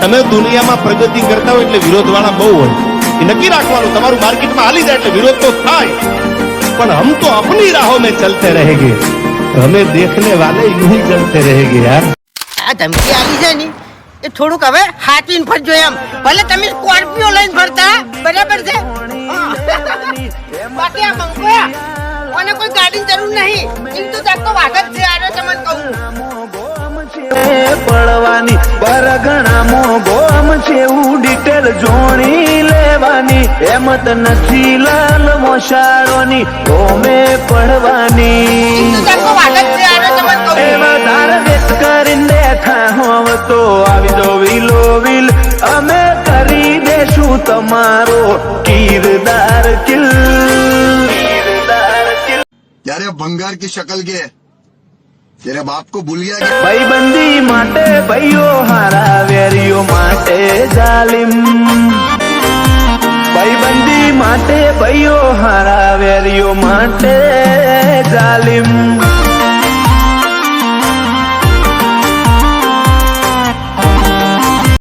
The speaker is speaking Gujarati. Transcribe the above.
તમે દુનિયામાં પ્રગતિ કરતા હોય એટલે વિરોધ વાળા બહુ હોય, એ નક્કી રાખવાનું તમારું માર્કેટમાં હાલી જાય એટલે વિરોધ તો થાય, પણ હમ તો अपनी राहों में चलते रहेंगे, हमें देखने वाले यूं ही चलते रहेंगे यार। આ ધમકી આવી છે ને એ થોડુંક હવે હાથવીન ફરજો એમ, ભલે તમે સ્કોર્પિયો લઈને ફરતા બરાબર છે, બાકી આ મંગોયા અને કોઈ ગાડીની જરૂર નહીં, જીવ તો જાતો વાઘ જ છે, આને તમને કહું પડવાની બરગણા મોગોમ છે ડિટેલ જોણી લેવાની, એમત નથી લાલ મોશાળોની ઓમે પડવાની, વધારે વેત કરીને બેઠા હોવ તો આવી દો વિલો વિલ, અમે કરી દેશું તમારો કિરદાર કિલ। यार भंगार की शक्ल के तेरे बाप को भूल गया क्या? भाईबंदी माटे भाइयो हारा वेरियो माटे जालिम, भाईबंदी माटे भाइयो हारा वेरियो माटे जालिम।